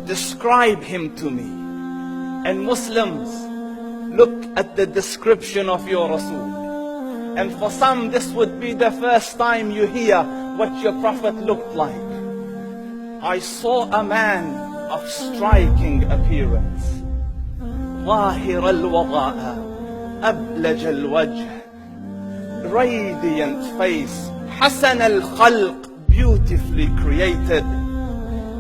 describe him to me. And Muslims, look at the description of your Rasul. And for some, this would be the first time you hear what your Prophet looked like. I saw a man of striking appearance. ظاهر الوضاء أبلج الوجه, radiant face, حسن الخلق, beautifully created.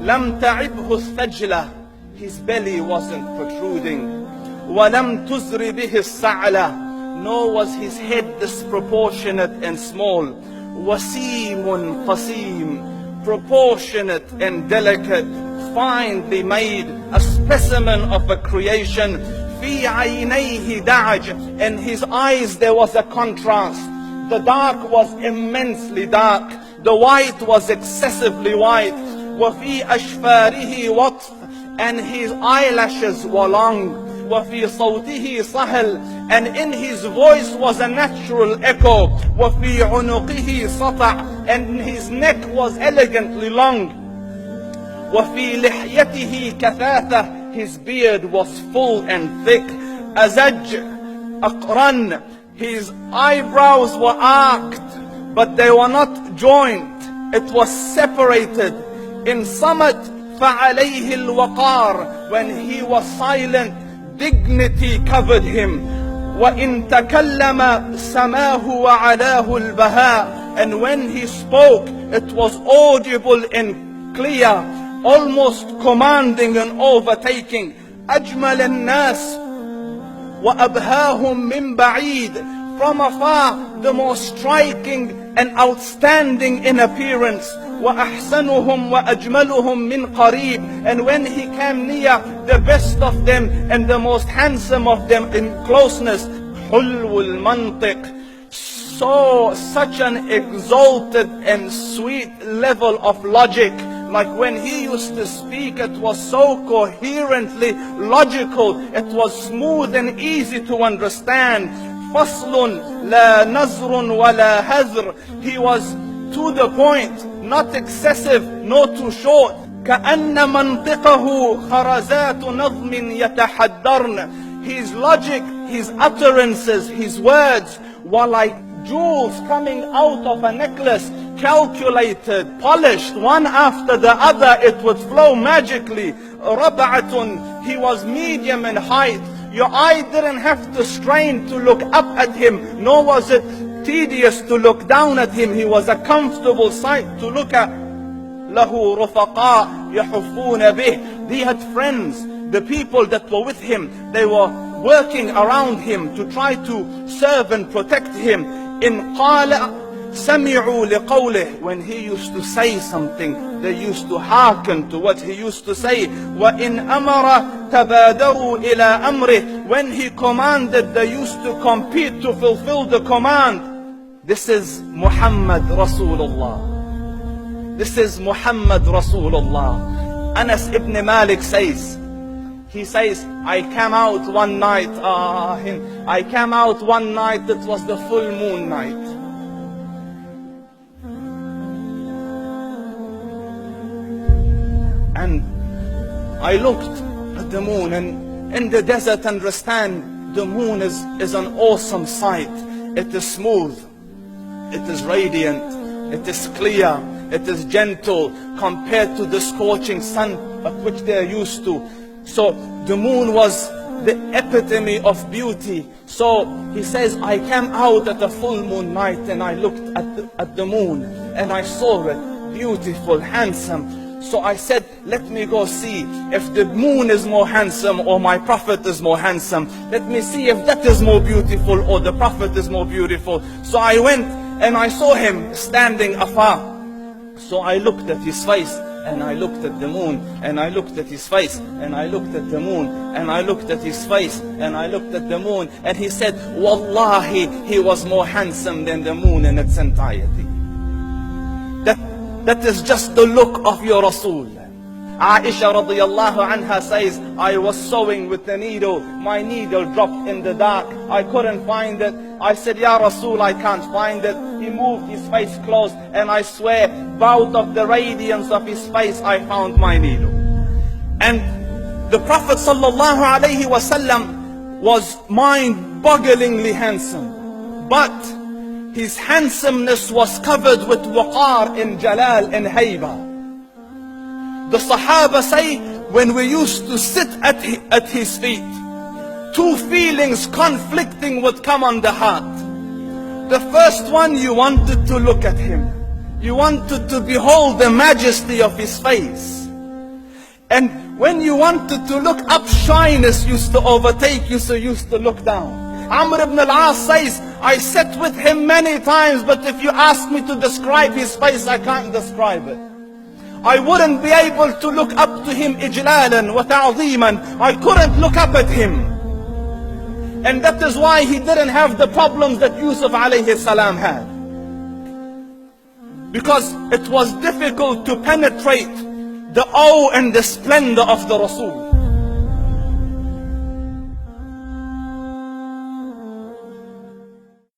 لم تعبه الثجلة, his belly wasn't protruding. وَلَمْ تُزْرِ بِهِ السَّعْلَةِ, nor was his head disproportionate and small. وَسِيمٌ قَسِيم, proportionate and delicate, finely made, a specimen of a creation. فِي عَيْنَيْهِ دَعَجْ, in his eyes there was a contrast. The dark was immensely dark, the white was excessively white. وَفِي أَشْفَارِهِ وَطْفٌ, and his eyelashes were long. وَفِي صَوْتِهِ صَهْلٌ, and in his voice was a natural echo. وَفِي عُنُقِهِ سَطْعٌ, and his neck was elegantly long. وَفِي لِحْيَتِهِ كَثَاثَةٌ, his beard was full and thick. أَزَجْ أَقْرَنٌ, his eyebrows were arched, but they were not joined. It was separated. In Samat فَعَلَيْهِ الْوَقَارِ, when he was silent, dignity covered him. وَإِن تَكَلَّمَ سَمَاهُ وَعَلَاهُ الْبَهَاءِ, and when he spoke, it was audible and clear, almost commanding and overtaking. أَجْمَلَ النَّاسِ وَأَبْهَاهُمْ مِنْ بَعِيدٍ, from afar the most striking and outstanding in appearance. وَأَحْسَنُهُمْ وَأَجْمَلُهُمْ مِنْ قَرِيبٍ, and when he came near, the best of them and the most handsome of them in closeness. حُلْوُ الْمَنْطِقِ, such an exalted and sweet level of logic. Like when he used to speak, it was so coherently logical, it was smooth and easy to understand. فَصْلٌ لَا نَزْرٌ وَلَا هَزْرٌ, he was to the point, not excessive, nor too short. كَأَنَّ مَنْطِقَهُ خَرَزَاتُ نَظْمٍ يَتَحَدَّرْنَ, his logic, his utterances, his words were like jewels coming out of a necklace, calculated, polished, one after the other, it would flow magically. رَبْعَةٌ, he was medium in height. Your eye didn't have to strain to look up at him, nor was it tedious to look down at him. He was a comfortable sight to look at. لَهُ رُفَقَاء يَحُفُّونَ بِهِ, he had friends, the people that were with him, they were working around him to try to serve and protect him. إِنْ قَالَ سَمِعُوا لِقَوْلِهِ, when he used to say something, they used to hearken to what he used to say. وَإِنْ أَمَرَ تَبَادَرُوا إِلَىٰ أَمْرِهِ, when he commanded, they used to compete to fulfill the command. This is Muhammad Rasulullah. This is Muhammad Rasulullah. Anas ibn Malik says, he says, I came out one night, it was the full moon night. And I looked at the moon, and in the desert, understand, the moon is an awesome sight. It is smooth, it is radiant, it is clear, it is gentle compared to the scorching sun of which they are used to. So the moon was the epitome of beauty. So he says, I came out at a full moon night and I looked at the moon and I saw it, beautiful, handsome. So I said, let me go see if the moon is more handsome or my Prophet is more handsome. Let me see if that is more beautiful or the Prophet is more beautiful. So I went and I saw him standing afar. So I looked at his face and I looked at the moon, and I looked at his face, and I looked at the moon, and I looked at his face, and I looked at the moon, and he said, Wallahi, he was more handsome than the moon in its entirety. That is just the look of your Rasul. Aisha radiyallahu anha says, I was sewing with the needle, my needle dropped in the dark, I couldn't find it. I said, Ya Rasul, I can't find it. He moved his face close, and I swear, out of the radiance of his face, I found my needle. And the Prophet sallallahu alaihi wasallam was mind-bogglingly handsome, but his handsomeness was covered with waqar and jalal and hayba. The Sahaba say, when we used to sit at his feet, two feelings conflicting would come on the heart. The first one, you wanted to look at him. You wanted to behold the majesty of his face. And when you wanted to look up, shyness used to overtake you, so you used to look down. Amr ibn al-As says, I sat with him many times, but if you ask me to describe his face, I can't describe it. I wouldn't be able to look up to him ijlalan wa ta'ziman. I couldn't look up at him. And that is why he didn't have the problems that Yusuf alayhi salam had. Because it was difficult to penetrate the awe and the splendor of the Rasul.